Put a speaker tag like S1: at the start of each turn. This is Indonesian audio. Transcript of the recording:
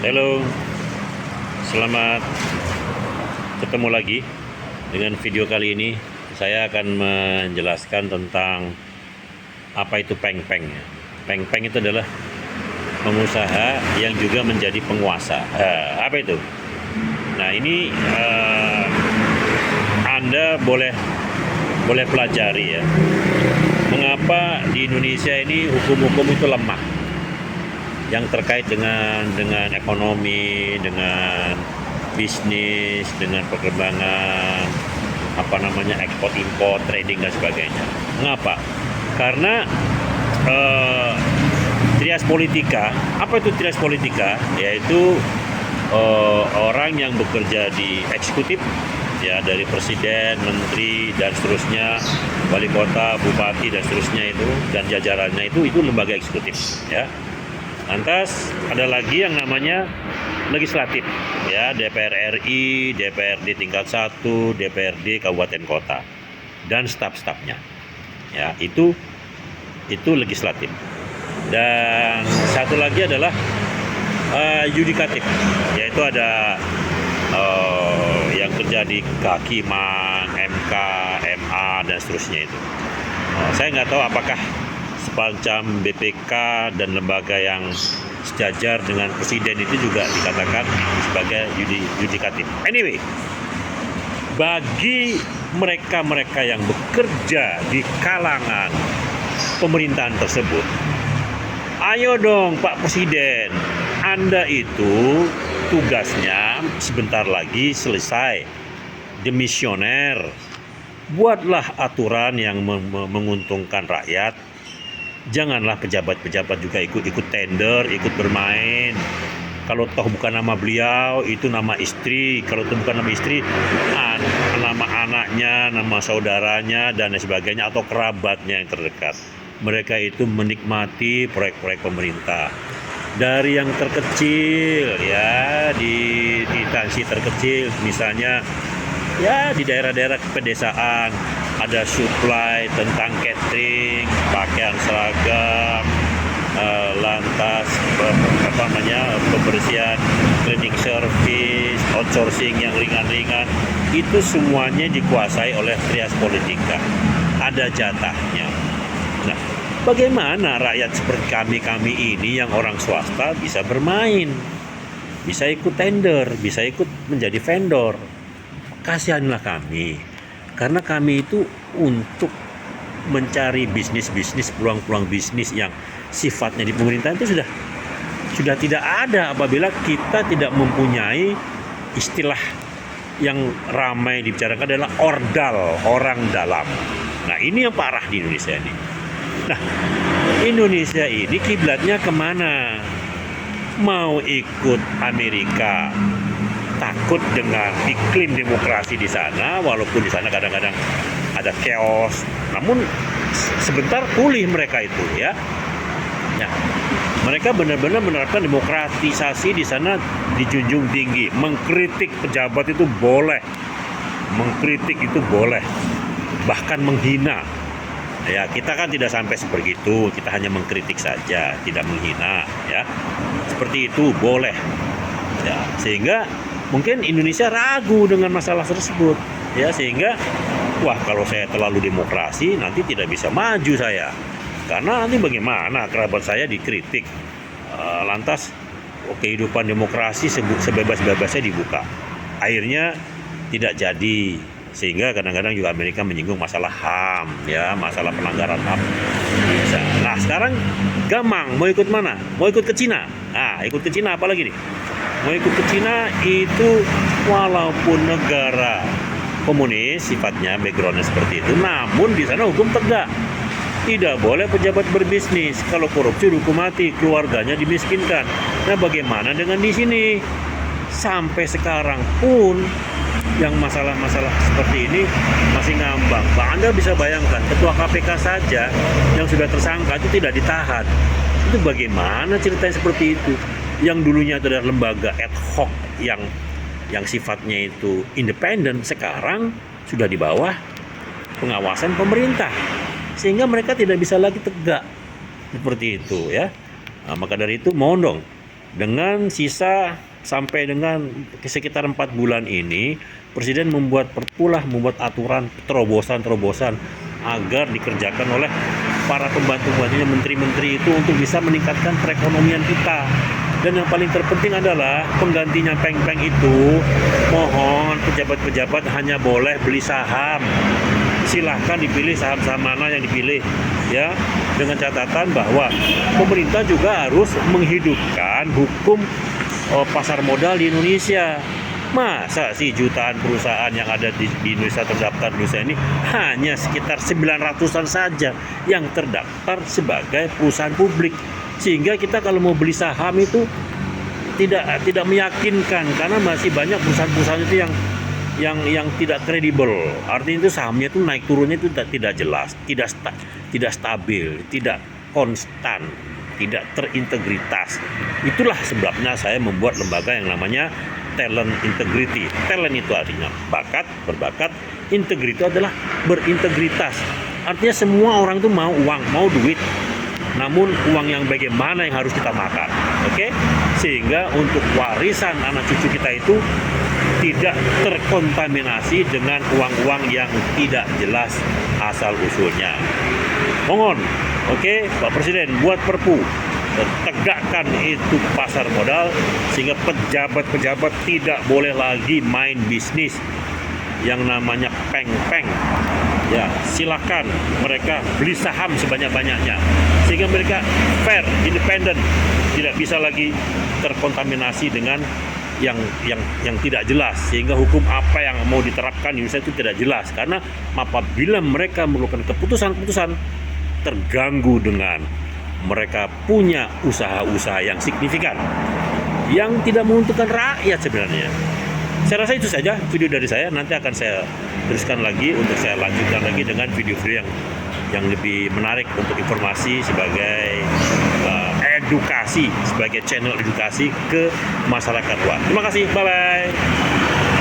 S1: Halo, selamat ketemu lagi. Dengan video kali ini saya akan menjelaskan tentang apa itu peng-peng. Peng-peng itu adalah pengusaha yang juga menjadi penguasa. Apa itu? Nah, ini Anda boleh pelajari ya. Mengapa di Indonesia ini hukum-hukum itu lemah yang terkait dengan ekonomi, dengan bisnis, dengan perkembangan ekspor impor, trading dan sebagainya. Mengapa? Karena trias politika. Apa itu trias politika? Yaitu orang yang bekerja di eksekutif, ya, dari presiden, menteri dan seterusnya, wali kota, bupati dan seterusnya itu, dan jajarannya itu lembaga eksekutif, ya. Lantas ada lagi yang namanya legislatif, ya, DPR RI, DPRD tingkat 1, DPRD kabupaten kota dan staf-stafnya. Ya, itu legislatif. Dan satu lagi adalah yudikatif, yaitu ada yang kerja di kehakiman, MK, MA dan seterusnya itu. Saya nggak tahu apakah semacam BPK dan lembaga yang sejajar dengan presiden itu juga dikatakan sebagai yudikatif. Anyway, bagi mereka-mereka yang bekerja di kalangan pemerintahan tersebut, ayo dong Pak Presiden, Anda itu tugasnya sebentar lagi selesai, demisioner. Buatlah aturan yang menguntungkan rakyat. Janganlah pejabat-pejabat juga ikut tender, ikut bermain. Kalau toh bukan nama beliau, itu nama istri. Kalau itu bukan nama istri, nama anaknya, nama saudaranya, dan sebagainya, atau kerabatnya yang terdekat. Mereka itu menikmati proyek-proyek pemerintah. Dari yang terkecil, ya, di instansi terkecil, misalnya, ya, di daerah-daerah pedesaan ada supply tentang catering, pakaian seragam, lantas pembersihan, cleaning service, outsourcing yang ringan-ringan, itu semuanya dikuasai oleh trias politika. Ada jatahnya. Nah, bagaimana rakyat seperti kami ini yang orang swasta bisa bermain, bisa ikut tender, bisa ikut menjadi vendor? Kasihanlah kami, karena kami itu untuk mencari bisnis-bisnis, peluang-peluang bisnis yang sifatnya di pemerintahan itu sudah tidak ada apabila kita tidak mempunyai istilah yang ramai dibicarakan adalah ordal, orang dalam. Nah, ini yang parah di Indonesia ini. Nah, Indonesia ini kiblatnya kemana? Mau ikut Amerika, takut dengan iklim demokrasi di sana, walaupun di sana kadang-kadang ada chaos, namun sebentar pulih mereka itu, ya. Ya, mereka benar-benar menerapkan demokratisasi di sana, dijunjung tinggi. Mengkritik pejabat itu boleh, mengkritik itu boleh, bahkan menghina. Ya, kita kan tidak sampai seperti itu, kita hanya mengkritik saja, tidak menghina, ya. Seperti itu boleh. Ya, sehingga mungkin Indonesia ragu dengan masalah tersebut, ya, sehingga kalau saya terlalu demokrasi nanti tidak bisa maju saya, karena nanti bagaimana kerabat saya dikritik, lantas kehidupan demokrasi sebebas-bebasnya dibuka, akhirnya tidak jadi. Sehingga kadang-kadang juga Amerika menyinggung masalah HAM, ya, masalah pelanggaran HAM. Nah, sekarang gamang, mau ikut mana? Mau ikut ke Cina? Nah, ikut ke Cina apa lagi nih? Mau ikut ke Cina itu walaupun negara komunis sifatnya, backgroundnya seperti itu, namun di sana hukum tegak. Tidak boleh pejabat berbisnis. Kalau korupsi hukum mati, keluarganya dimiskinkan. Nah, bagaimana dengan di sini? Sampai sekarang pun yang masalah-masalah seperti ini masih ngambang. Anda bisa bayangkan, ketua KPK saja yang sudah tersangka itu tidak ditahan. Itu bagaimana ceritanya seperti itu? Yang dulunya itu adalah lembaga ad hoc yang sifatnya itu independen, sekarang sudah di bawah pengawasan pemerintah, sehingga mereka tidak bisa lagi tegak seperti itu, ya. Nah, maka dari itu mohon dong, Dengan sisa sampai dengan sekitar 4 bulan ini, Presiden membuat aturan terobosan agar dikerjakan oleh para pembantu-pembantunya, menteri-menteri itu untuk bisa meningkatkan perekonomian kita. Dan yang paling terpenting adalah penggantinya peng-peng itu, mohon pejabat-pejabat hanya boleh beli saham. Silahkan dipilih saham-saham mana yang dipilih, ya, dengan catatan bahwa pemerintah juga harus menghidupkan hukum pasar modal di Indonesia. Masa sih jutaan perusahaan yang ada di Indonesia terdaftar di Indonesia ini hanya sekitar 900-an saja yang terdaftar sebagai perusahaan publik, sehingga kita kalau mau beli saham itu tidak meyakinkan karena masih banyak perusahaan-perusahaan itu yang tidak kredibel. Artinya itu sahamnya itu naik turunnya itu tidak jelas, tidak stabil, tidak konstan, tidak terintegritas. Itulah sebabnya saya membuat lembaga yang namanya talent integrity. Talent itu artinya bakat, berbakat. Integrity itu adalah berintegritas. Artinya semua orang itu mau uang, mau duit. Namun uang yang bagaimana yang harus kita makan, oke? Sehingga untuk warisan anak cucu kita itu tidak terkontaminasi dengan uang-uang yang tidak jelas asal usulnya. Mohon, oke, Pak Presiden buat perpu, tegakkan itu pasar modal sehingga pejabat-pejabat tidak boleh lagi main bisnis yang namanya peng-peng. Ya, silakan mereka beli saham sebanyak-banyaknya sehingga mereka fair, independen, tidak bisa lagi terkontaminasi dengan yang tidak jelas, sehingga hukum apa yang mau diterapkan di Indonesia itu tidak jelas. Karena apabila mereka melakukan keputusan-keputusan terganggu dengan mereka punya usaha-usaha yang signifikan yang tidak menguntungkan rakyat sebenarnya. Saya rasa itu saja video dari saya. Nanti akan saya teruskan lagi untuk saya lanjutkan lagi dengan video-video yang lebih menarik untuk informasi sebagai edukasi, sebagai channel edukasi ke masyarakat luas. Terima kasih, bye-bye.